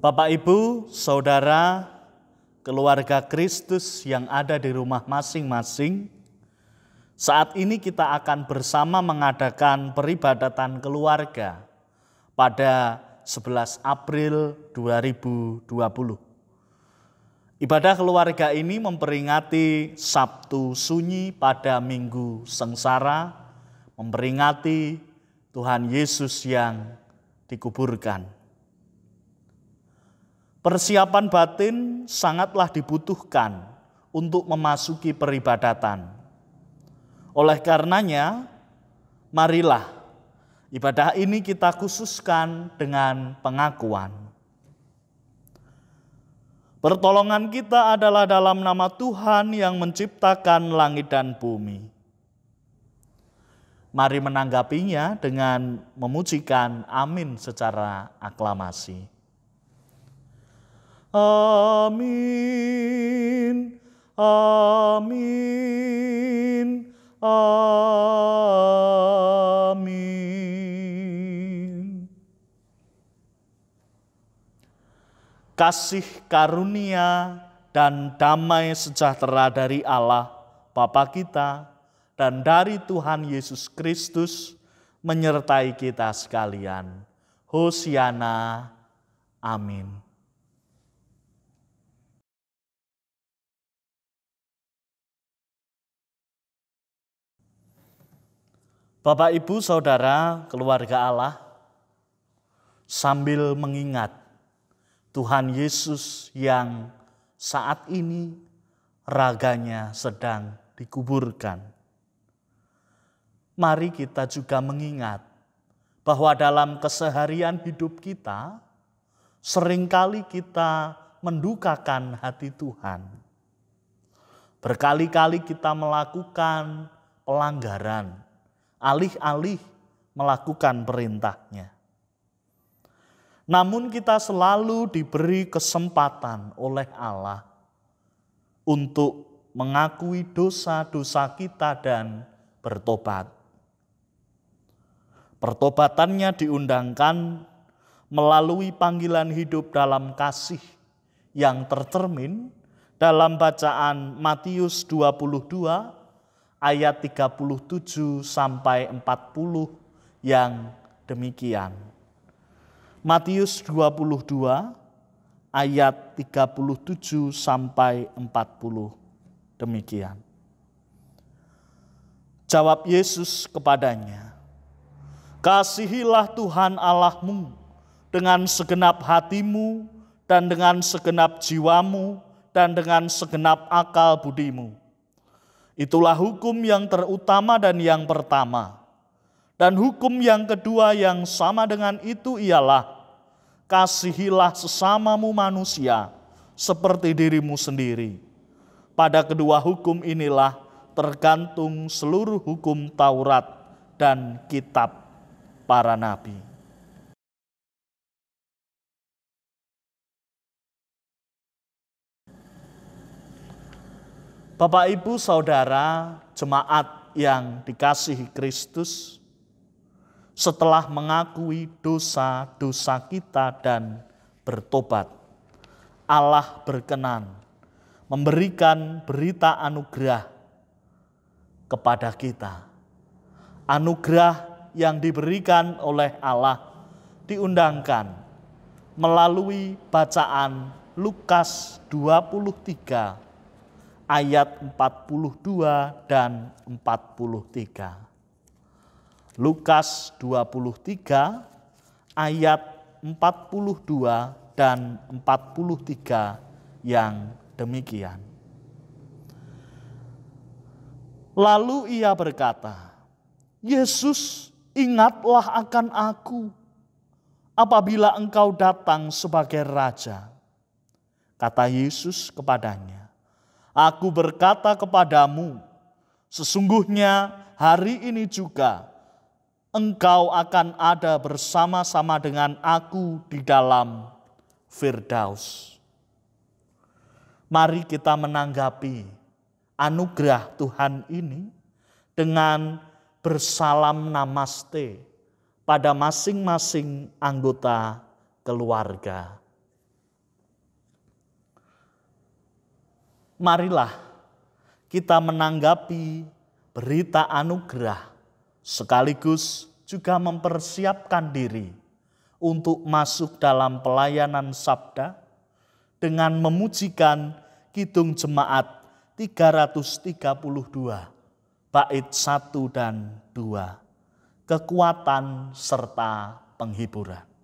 Bapak, Ibu, Saudara, keluarga Kristus yang ada di rumah masing-masing, saat ini kita akan bersama mengadakan peribadatan keluarga pada 11 April 2020. Ibadah keluarga ini memperingati Sabtu Sunyi pada Minggu Sengsara, memperingati Tuhan Yesus yang dikuburkan. Persiapan batin sangatlah dibutuhkan untuk memasuki peribadatan. Oleh karenanya, marilah ibadah ini kita khususkan dengan pengakuan. Pertolongan kita adalah dalam nama Tuhan yang menciptakan langit dan bumi. Mari menanggapinya dengan memujikan amin secara aklamasi. Amin, amin, amin. Kasih karunia dan damai sejahtera dari Allah Bapa kita dan dari Tuhan Yesus Kristus menyertai kita sekalian. Hosiana, amin. Bapak, Ibu, Saudara, keluarga Allah, sambil mengingat Tuhan Yesus yang saat ini raganya sedang dikuburkan, mari kita juga mengingat bahwa dalam keseharian hidup kita, seringkali kita mendukakan hati Tuhan. Berkali-kali kita melakukan pelanggaran, alih-alih melakukan perintahnya. Namun kita selalu diberi kesempatan oleh Allah untuk mengakui dosa-dosa kita dan bertobat. Pertobatannya diundangkan melalui panggilan hidup dalam kasih yang tercermin dalam bacaan Matius 22 ayat 37 sampai 40 yang demikian. Matius 22 ayat 37 sampai 40 demikian. Jawab Yesus kepadanya, "Kasihilah Tuhan Allahmu dengan segenap hatimu dan dengan segenap jiwamu dan dengan segenap akal budimu. Itulah hukum yang terutama dan yang pertama. Dan hukum yang kedua yang sama dengan itu ialah, kasihilah sesamamu manusia seperti dirimu sendiri. Pada kedua hukum inilah tergantung seluruh hukum Taurat dan kitab para nabi." Bapak, Ibu, Saudara, jemaat yang dikasihi Kristus, setelah mengakui dosa-dosa kita dan bertobat, Allah berkenan memberikan berita anugerah kepada kita. Anugerah yang diberikan oleh Allah diundangkan melalui bacaan Lukas 23 ayat 42 dan 43. Lukas 23 ayat 42 dan 43 yang demikian. Lalu ia berkata, "Yesus, ingatlah akan aku apabila engkau datang sebagai raja." Kata Yesus kepadanya, "Aku berkata kepadamu, sesungguhnya hari ini juga engkau akan ada bersama-sama dengan aku di dalam Firdaus." Mari kita menanggapi anugerah Tuhan ini dengan bersalam namaste pada masing-masing anggota keluarga. Marilah kita menanggapi berita anugerah sekaligus juga mempersiapkan diri untuk masuk dalam pelayanan sabda dengan memujikan Kidung Jemaat 332 bait 1 dan 2, kekuatan serta penghiburan.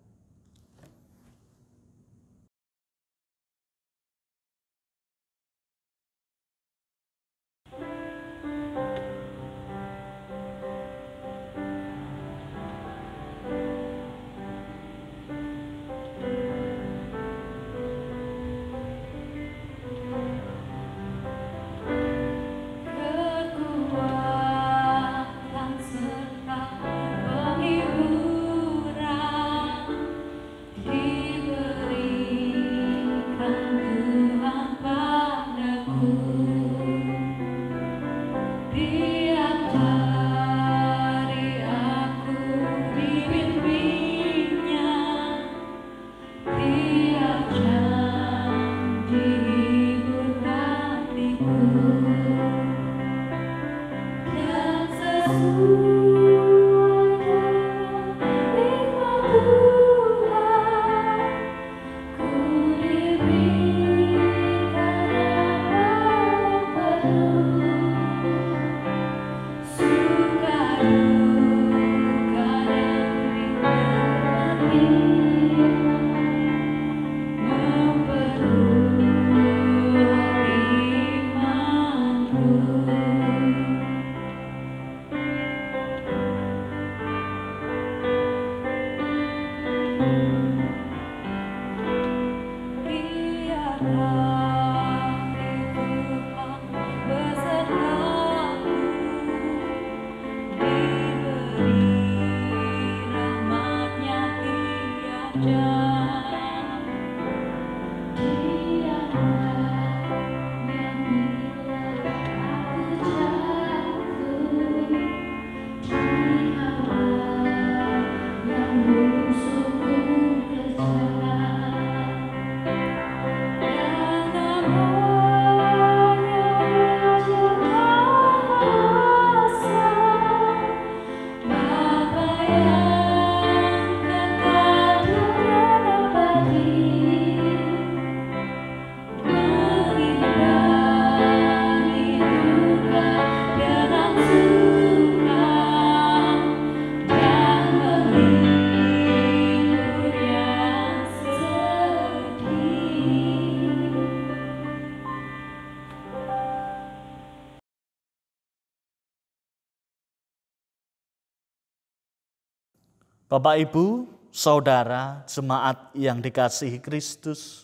Bapak, Ibu, Saudara, jemaat yang dikasihi Kristus,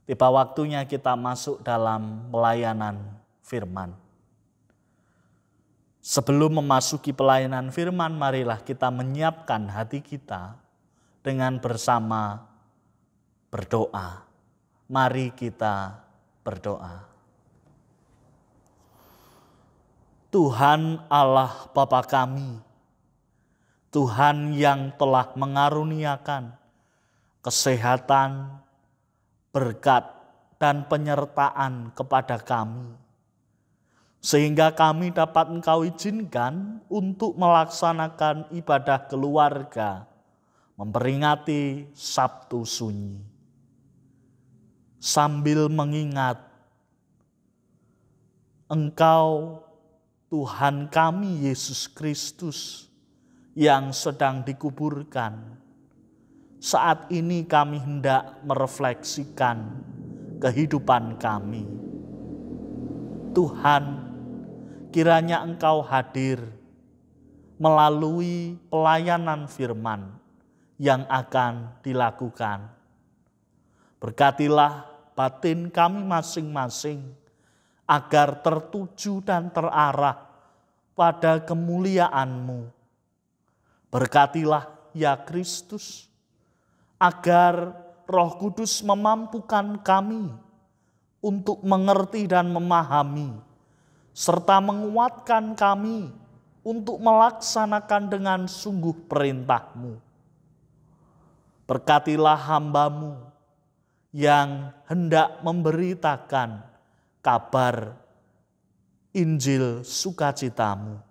tiba waktunya kita masuk dalam pelayanan firman. Sebelum memasuki pelayanan firman, marilah kita menyiapkan hati kita dengan bersama berdoa. Mari kita berdoa. Tuhan Allah Bapa kami, Tuhan yang telah mengaruniakan kesehatan, berkat, dan penyertaan kepada kami, sehingga kami dapat Engkau izinkan untuk melaksanakan ibadah keluarga, memperingati Sabtu Sunyi. Sambil mengingat Engkau, Tuhan kami Yesus Kristus, yang sedang dikuburkan. Saat ini kami hendak merefleksikan kehidupan kami. Tuhan, kiranya Engkau hadir melalui pelayanan firman yang akan dilakukan. Berkatilah batin kami masing-masing agar tertuju dan terarah pada kemuliaan-Mu. Berkatilah ya Kristus, agar Roh Kudus memampukan kami untuk mengerti dan memahami, serta menguatkan kami untuk melaksanakan dengan sungguh perintah-Mu. Berkatilah hamba-Mu yang hendak memberitakan kabar Injil sukacita-Mu.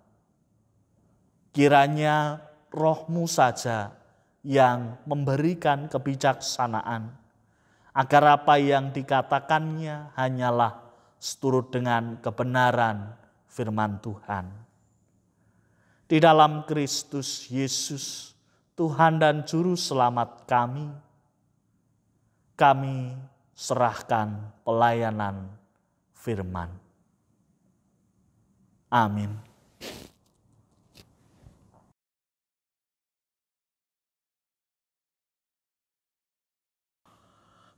Kiranya Roh-Mu saja yang memberikan kebijaksanaan, agar apa yang dikatakannya hanyalah seturut dengan kebenaran firman Tuhan. Di dalam Kristus Yesus, Tuhan dan Juru Selamat kami serahkan pelayanan firman. Amin.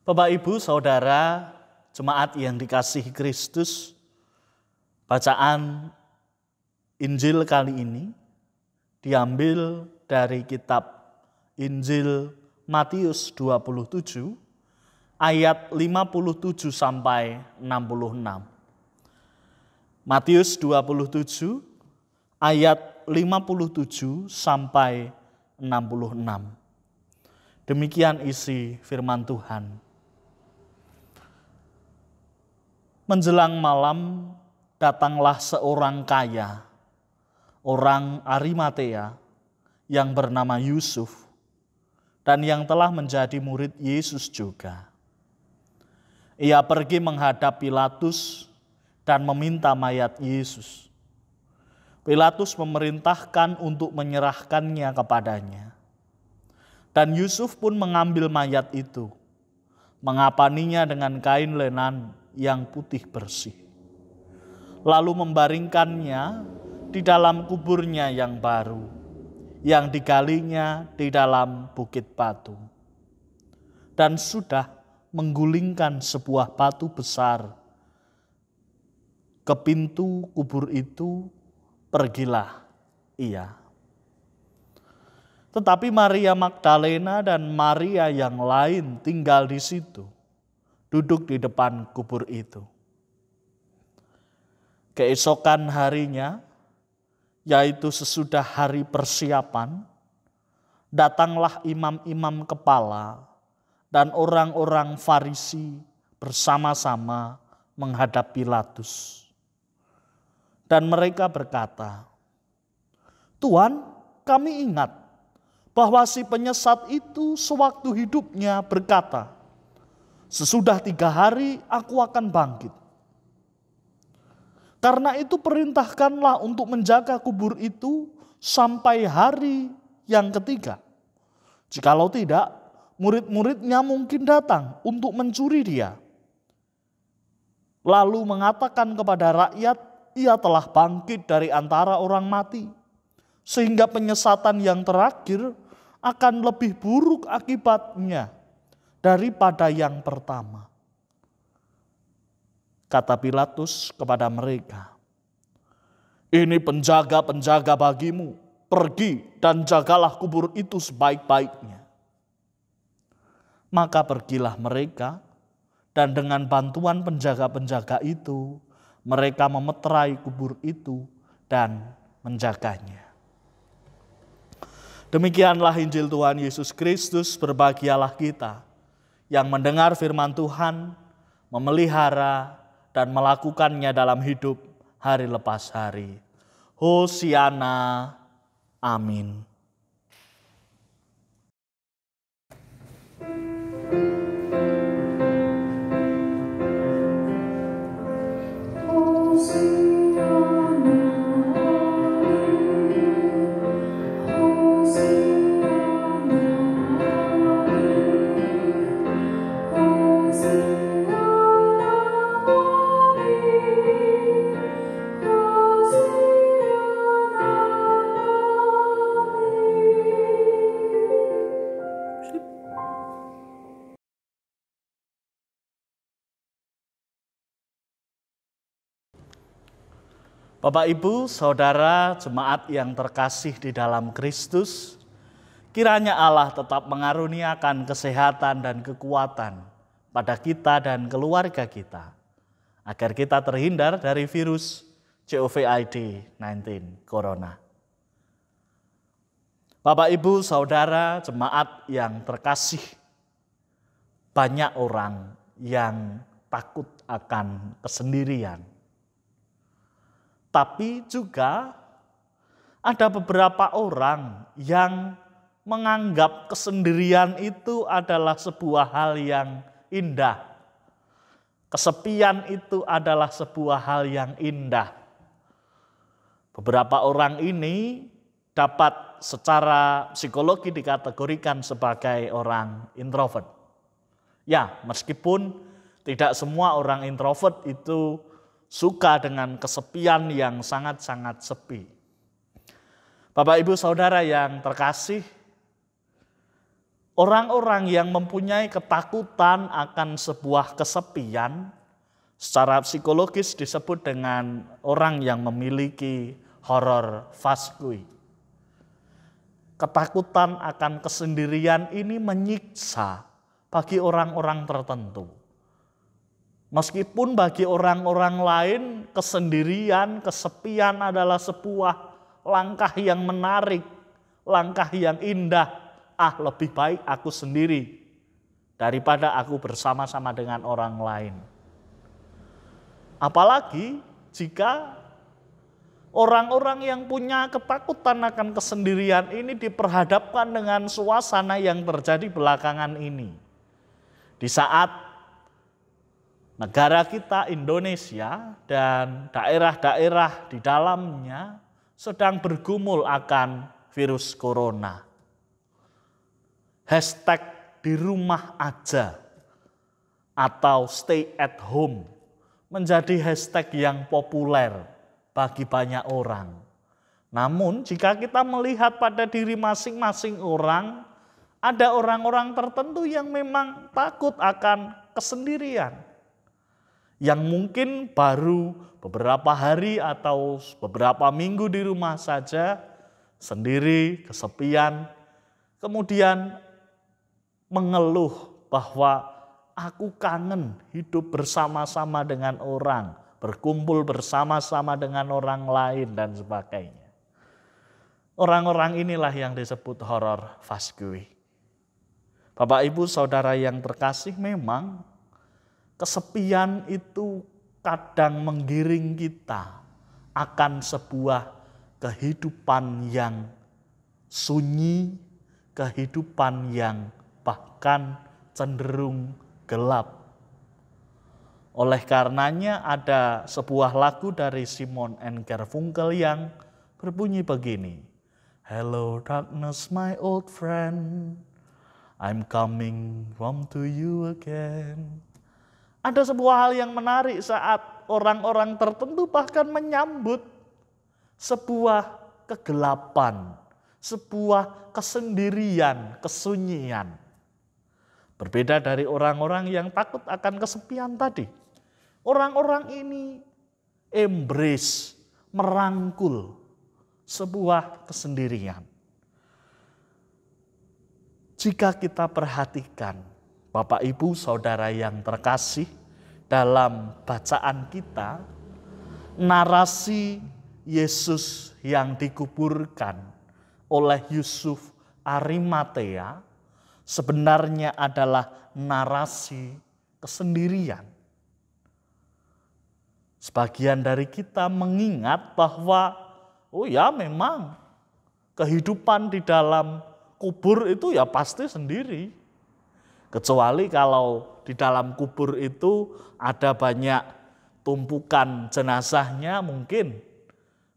Bapak, Ibu, Saudara, jemaat yang dikasihi Kristus, bacaan Injil kali ini diambil dari kitab Injil Matius 27 ayat 57 sampai 66. Matius 27 ayat 57 sampai 66. Demikian isi firman Tuhan. Menjelang malam, datanglah seorang kaya, orang Arimatea, yang bernama Yusuf, dan yang telah menjadi murid Yesus juga. Ia pergi menghadap Pilatus dan meminta mayat Yesus. Pilatus memerintahkan untuk menyerahkannya kepadanya. Dan Yusuf pun mengambil mayat itu, mengapaninya dengan kain lenan yang putih bersih, lalu membaringkannya di dalam kuburnya yang baru, yang digalinya di dalam bukit batu. Dan sudah menggulingkan sebuah batu besar ke pintu kubur itu, pergilah ia. Tetapi Maria Magdalena dan Maria yang lain tinggal di situ, duduk di depan kubur itu. Keesokan harinya, yaitu sesudah hari persiapan, datanglah imam-imam kepala dan orang-orang Farisi bersama-sama menghadap Pilatus. Dan mereka berkata, "Tuan, kami ingat bahwa si penyesat itu sewaktu hidupnya berkata, 'Sesudah 3 hari aku akan bangkit.' Karena itu perintahkanlah untuk menjaga kubur itu sampai hari yang ketiga. Jikalau tidak, murid-muridnya mungkin datang untuk mencuri dia. Lalu mengatakan kepada rakyat, ia telah bangkit dari antara orang mati. Sehingga penyesatan yang terakhir akan lebih buruk akibatnya daripada yang pertama. Kata Pilatus kepada mereka, "Ini penjaga-penjaga bagimu, pergi dan jagalah kubur itu sebaik-baiknya." Maka pergilah mereka, dan dengan bantuan penjaga-penjaga itu, mereka memeterai kubur itu dan menjaganya. Demikianlah Injil Tuhan Yesus Kristus. Berbahagialah kita yang mendengar firman Tuhan, memelihara dan melakukannya dalam hidup hari lepas hari. Hosiana. Amin. Bapak, Ibu, Saudara, jemaat yang terkasih di dalam Kristus, kiranya Allah tetap mengaruniakan kesehatan dan kekuatan pada kita dan keluarga kita, agar kita terhindar dari virus COVID-19 Corona. Bapak, Ibu, Saudara, jemaat yang terkasih, banyak orang yang takut akan kesendirian. Tapi juga ada beberapa orang yang menganggap kesendirian itu adalah sebuah hal yang indah. Kesepian itu adalah sebuah hal yang indah. Beberapa orang ini dapat secara psikologi dikategorikan sebagai orang introvert. Ya, meskipun tidak semua orang introvert itu suka dengan kesepian yang sangat-sangat sepi. Bapak, Ibu, Saudara yang terkasih, orang-orang yang mempunyai ketakutan akan sebuah kesepian secara psikologis disebut dengan orang yang memiliki horror vacui. Ketakutan akan kesendirian ini menyiksa bagi orang-orang tertentu. Meskipun bagi orang-orang lain kesendirian, kesepian adalah sebuah langkah yang menarik, langkah yang indah. Lebih baik aku sendiri daripada aku bersama-sama dengan orang lain. Apalagi jika orang-orang yang punya ketakutan akan kesendirian ini diperhadapkan dengan suasana yang terjadi belakangan ini. Di saat negara kita Indonesia dan daerah-daerah di dalamnya sedang bergumul akan virus corona. Hashtag di rumah aja atau stay at home menjadi hashtag yang populer bagi banyak orang. Namun jika kita melihat pada diri masing-masing orang, ada orang-orang tertentu yang memang takut akan kesendirian, yang mungkin baru beberapa hari atau beberapa minggu di rumah saja, sendiri, kesepian, kemudian mengeluh bahwa aku kangen hidup bersama-sama dengan orang, berkumpul bersama-sama dengan orang lain dan sebagainya. Orang-orang inilah yang disebut horror vacui. Bapak, Ibu, Saudara yang terkasih, memang kesepian itu kadang menggiring kita akan sebuah kehidupan yang sunyi, kehidupan yang bahkan cenderung gelap. Oleh karenanya ada sebuah lagu dari Simon and Garfunkel yang berbunyi begini. Hello darkness my old friend, I'm coming home to you again. Ada sebuah hal yang menarik saat orang-orang tertentu bahkan menyambut sebuah kegelapan, sebuah kesendirian, kesunyian. Berbeda dari orang-orang yang takut akan kesepian tadi. Orang-orang ini embrace, merangkul sebuah kesendirian. Jika kita perhatikan, Bapak Ibu Saudara yang terkasih, dalam bacaan kita, narasi Yesus yang dikuburkan oleh Yusuf Arimatea sebenarnya adalah narasi kesendirian. Sebagian dari kita mengingat bahwa memang kehidupan di dalam kubur itu ya pasti sendiri. Kecuali kalau di dalam kubur itu ada banyak tumpukan jenazahnya, mungkin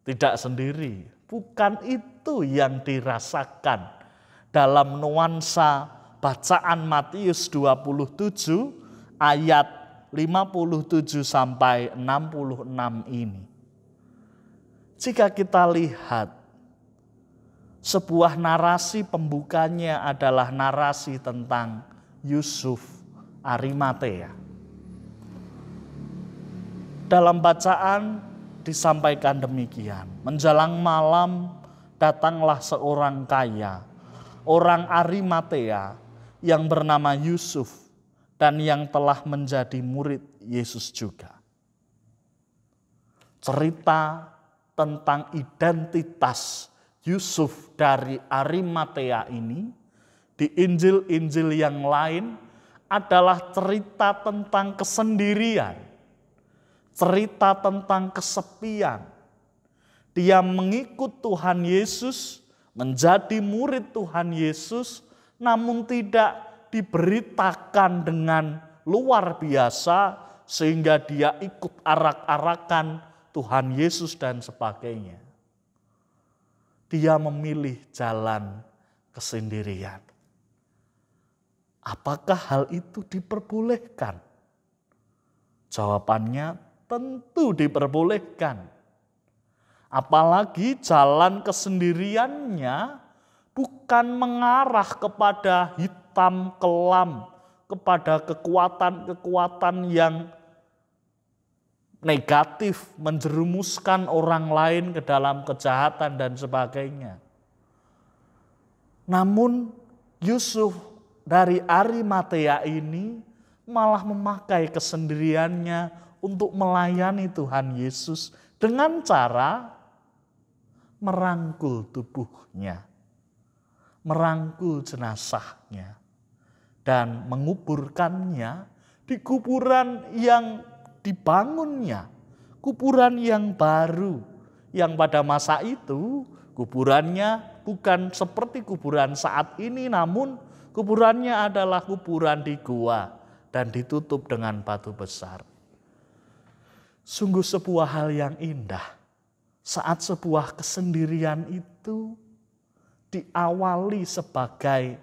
tidak sendiri. Bukan itu yang dirasakan dalam nuansa bacaan Matius 27 ayat 57 sampai 66 ini. Jika kita lihat, sebuah narasi pembukanya adalah narasi tentang Yusuf Arimatea. Dalam bacaan disampaikan demikian, menjelang malam datanglah seorang kaya, orang Arimatea yang bernama Yusuf dan yang telah menjadi murid Yesus juga. Cerita tentang identitas Yusuf dari Arimatea ini di Injil-Injil yang lain adalah cerita tentang kesendirian, cerita tentang kesepian. Dia mengikut Tuhan Yesus, menjadi murid Tuhan Yesus, namun tidak diberitakan dengan luar biasa sehingga dia ikut arak-arakan Tuhan Yesus dan sebagainya. Dia memilih jalan kesendirian. Apakah hal itu diperbolehkan? Jawabannya tentu diperbolehkan. Apalagi jalan kesendiriannya bukan mengarah kepada hitam kelam, kepada kekuatan-kekuatan yang negatif, menjerumuskan orang lain ke dalam kejahatan dan sebagainya. Namun Yusuf dari Arimatea ini malah memakai kesendiriannya untuk melayani Tuhan Yesus dengan cara merangkul tubuhnya, merangkul jenazahnya, dan menguburkannya di kuburan yang dibangunnya, kuburan yang baru, yang pada masa itu kuburannya bukan seperti kuburan saat ini, namun kuburannya adalah kuburan di gua dan ditutup dengan batu besar. Sungguh sebuah hal yang indah saat sebuah kesendirian itu diawali sebagai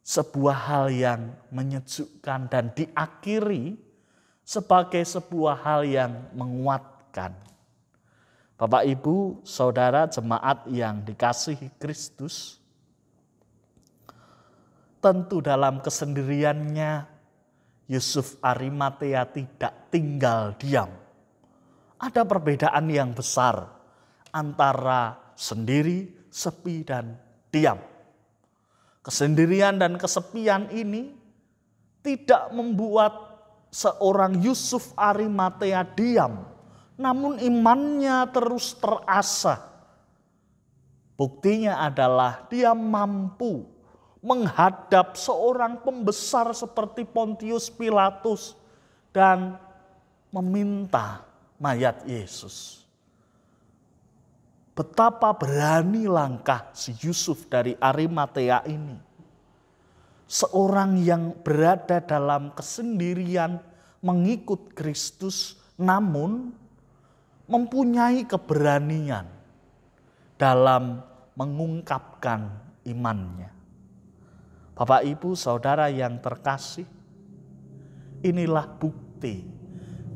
sebuah hal yang menyejukkan dan diakhiri sebagai sebuah hal yang menguatkan. Bapak, Ibu, Saudara jemaat yang dikasihi Kristus, tentu dalam kesendiriannya Yusuf Arimatea tidak tinggal diam. Ada perbedaan yang besar antara sendiri, sepi, dan diam. Kesendirian dan kesepian ini tidak membuat seorang Yusuf Arimatea diam, namun imannya terus terasah. Buktinya adalah dia mampu menghadap seorang pembesar seperti Pontius Pilatus dan meminta mayat Yesus. Betapa berani langkah si Yusuf dari Arimatea ini. Seorang yang berada dalam kesendirian mengikut Kristus, namun mempunyai keberanian dalam mengungkapkan imannya. Bapak, Ibu, Saudara yang terkasih, inilah bukti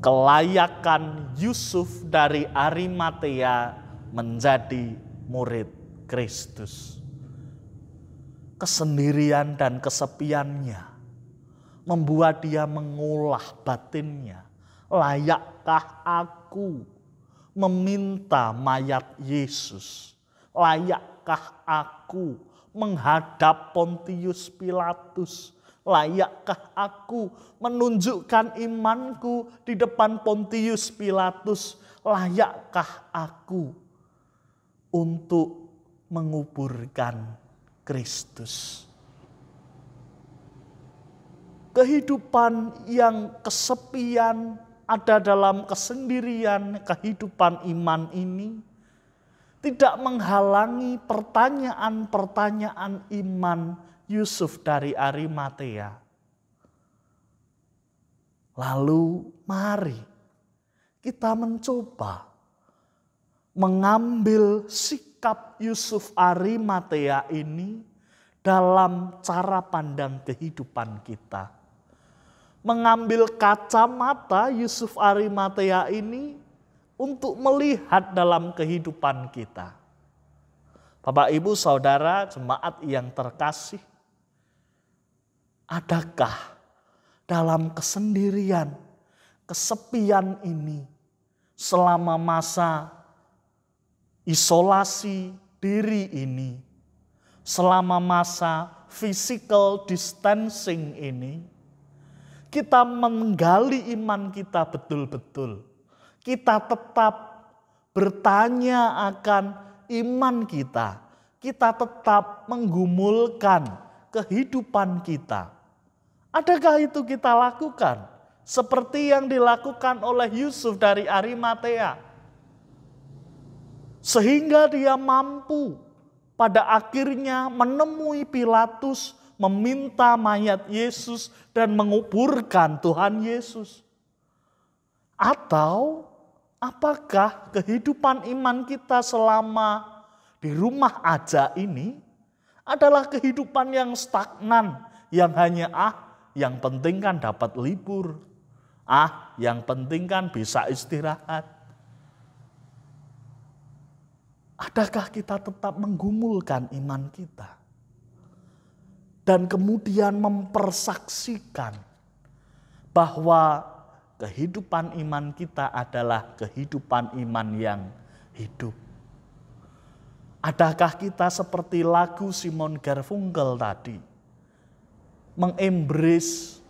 kelayakan Yusuf dari Arimatea menjadi murid Kristus. Kesendirian dan kesepiannya membuat dia mengolah batinnya. Layakkah aku meminta mayat Yesus? Layakkah aku menghadap Pontius Pilatus? Layakkah aku menunjukkan imanku di depan Pontius Pilatus? Layakkah aku untuk menguburkan Kristus? Kehidupan yang kesepian, ada dalam kesendirian, kehidupan iman ini tidak menghalangi pertanyaan-pertanyaan iman Yusuf dari Arimatea. Lalu mari kita mencoba mengambil sikap Yusuf Arimatea ini dalam cara pandang kehidupan kita. Mengambil kacamata Yusuf Arimatea ini untuk melihat dalam kehidupan kita. Bapak, Ibu, Saudara, jemaat yang terkasih, adakah dalam kesendirian, kesepian ini selama masa isolasi diri ini, selama masa physical distancing ini, kita menggali iman kita betul-betul. Kita tetap bertanya akan iman kita. Kita tetap menggumulkan kehidupan kita. Adakah itu kita lakukan? Seperti yang dilakukan oleh Yusuf dari Arimatea. Sehingga dia mampu pada akhirnya menemui Pilatus, meminta mayat Yesus dan menguburkan Tuhan Yesus. Atau apakah kehidupan iman kita selama di rumah aja ini adalah kehidupan yang stagnan, yang hanya yang penting kan dapat libur, yang penting kan bisa istirahat. Adakah kita tetap menggumulkan iman kita dan kemudian mempersaksikan bahwa kehidupan iman kita adalah kehidupan iman yang hidup? Adakah kita seperti lagu Simon Garfunkel tadi, mengembrace,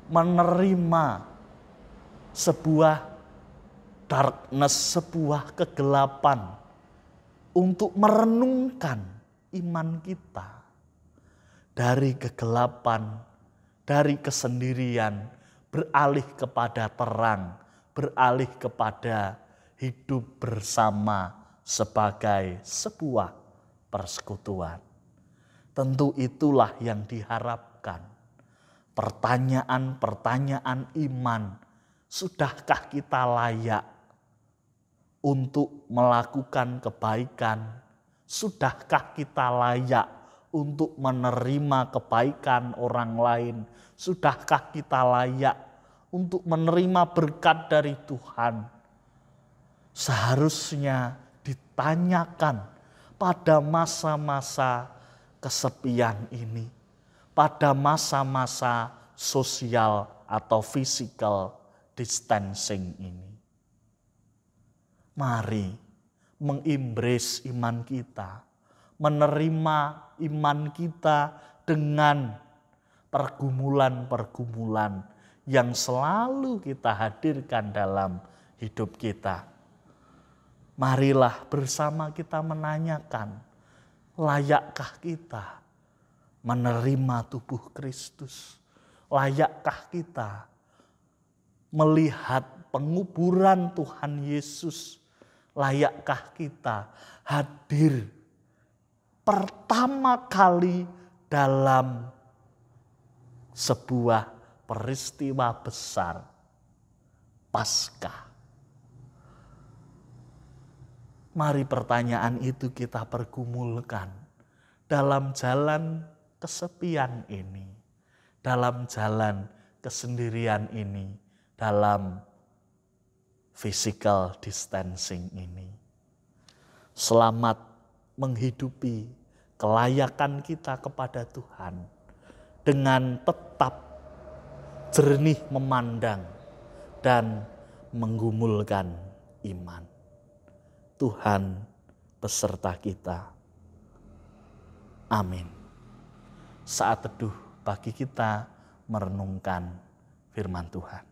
menerima sebuah darkness, sebuah kegelapan untuk merenungkan iman kita dari kegelapan, dari kesendirian, beralih kepada terang, beralih kepada hidup bersama sebagai sebuah persekutuan. Tentu itulah yang diharapkan. Pertanyaan-pertanyaan iman, sudahkah kita layak untuk melakukan kebaikan? Sudahkah kita layak untuk menerima kebaikan orang lain? Sudahkah kita layak untuk menerima berkat dari Tuhan? Seharusnya ditanyakan pada masa-masa kesepian ini, pada masa-masa sosial atau physical distancing ini. Mari mengembrace iman kita, menerima iman kita dengan pergumulan-pergumulan yang selalu kita hadirkan dalam hidup kita. Marilah bersama kita menanyakan, layakkah kita menerima tubuh Kristus? Layakkah kita melihat penguburan Tuhan Yesus? Layakkah kita hadir pertama kali dalam sebuah peristiwa besar, Paskah? Mari pertanyaan itu kita pergumulkan dalam jalan kesepian ini, dalam jalan kesendirian ini, dalam physical distancing ini. Selamat menghidupi kelayakan kita kepada Tuhan dengan tetap jernih memandang dan menggumulkan iman. Tuhan beserta kita. Amin. Saat teduh bagi kita merenungkan firman Tuhan.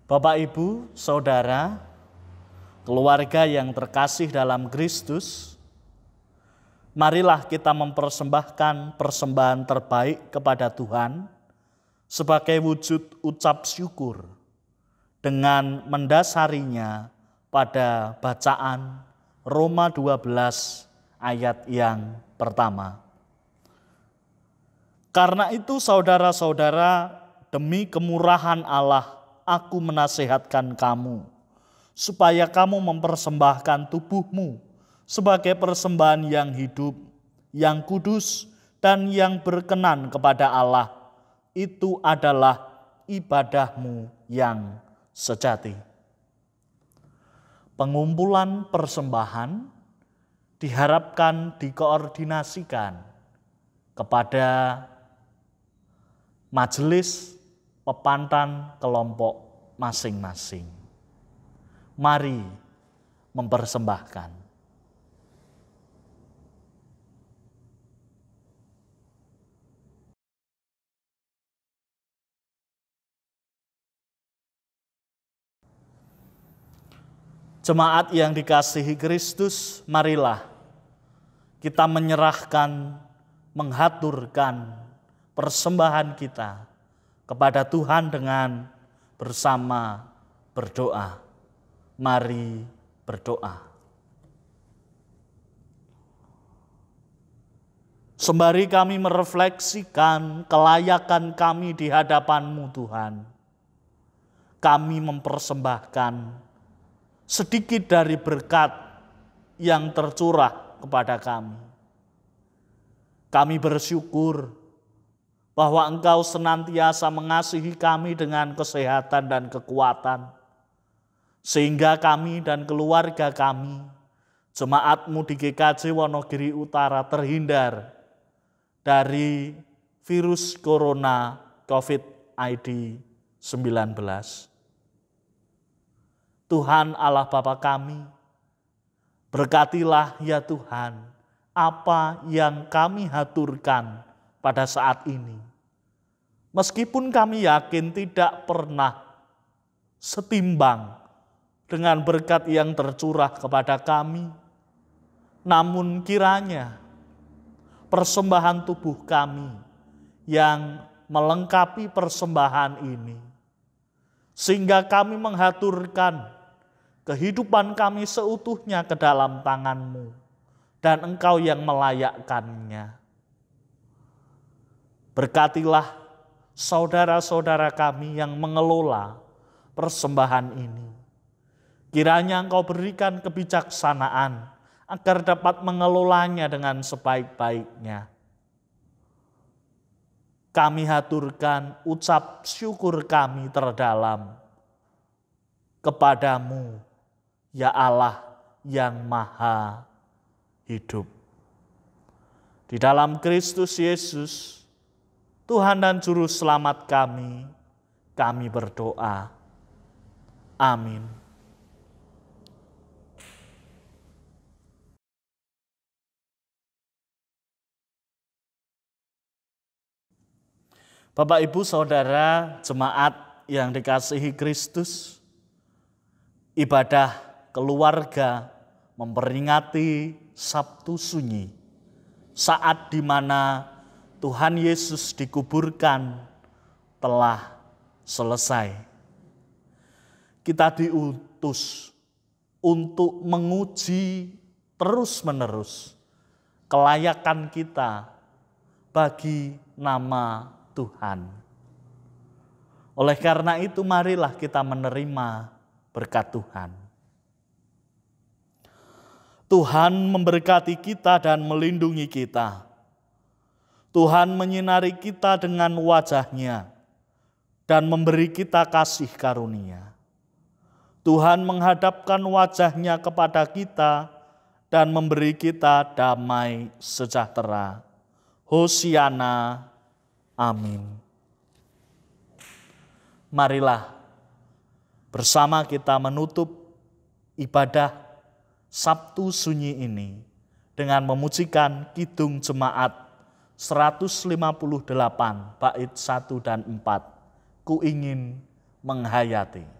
Bapak, Ibu, Saudara, keluarga yang terkasih dalam Kristus, marilah kita mempersembahkan persembahan terbaik kepada Tuhan sebagai wujud ucap syukur dengan mendasarinya pada bacaan Roma 12 ayat yang pertama. Karena itu saudara-saudara, demi kemurahan Allah, aku menasihatkan kamu, supaya kamu mempersembahkan tubuhmu sebagai persembahan yang hidup, yang kudus, dan yang berkenan kepada Allah. Itu adalah ibadahmu yang sejati. Pengumpulan persembahan diharapkan dikoordinasikan kepada majelis pepantan kelompok masing-masing. Mari mempersembahkan. Jemaat yang dikasihi Kristus, marilah kita menyerahkan, menghaturkan persembahan kita kepada Tuhan dengan bersama berdoa. Mari berdoa. Sembari kami merefleksikan kelayakan kami di hadapan-Mu Tuhan, kami mempersembahkan sedikit dari berkat yang tercurah kepada kami. Kami bersyukur bahwa Engkau senantiasa mengasihi kami dengan kesehatan dan kekuatan, sehingga kami dan keluarga kami, jemaat-Mu di GKJ Wonogiri Utara, terhindar dari virus corona COVID-19. Tuhan Allah Bapa kami, berkatilah ya Tuhan apa yang kami haturkan pada saat ini. Meskipun kami yakin tidak pernah setimbang dengan berkat yang tercurah kepada kami, namun kiranya persembahan tubuh kami yang melengkapi persembahan ini, sehingga kami menghaturkan kehidupan kami seutuhnya ke dalam tangan-Mu, dan Engkau yang melayakkannya. Berkatilah saudara-saudara kami yang mengelola persembahan ini. Kiranya Engkau berikan kebijaksanaan agar dapat mengelolanya dengan sebaik-baiknya. Kami haturkan ucap syukur kami terdalam kepadamu, ya Allah yang Maha Hidup. Di dalam Kristus Yesus, Tuhan dan Juru Selamat kami berdoa. Amin. Bapak, Ibu, Saudara, jemaat yang dikasihi Kristus, ibadah keluarga memperingati Sabtu Sunyi, saat di mana Tuhan Yesus dikuburkan telah selesai. Kita diutus untuk menguji terus-menerus kelayakan kita bagi nama Tuhan. Oleh karena itu marilah kita menerima berkat Tuhan. Tuhan memberkati kita dan melindungi kita. Tuhan menyinari kita dengan wajah-Nya dan memberi kita kasih karunia. Tuhan menghadapkan wajah-Nya kepada kita dan memberi kita damai sejahtera. Hosiana. Amin. Marilah bersama kita menutup ibadah Sabtu Sunyi ini dengan memujikan Kidung Jemaat 158 bait 1 dan 4. Ku ingin menghayati.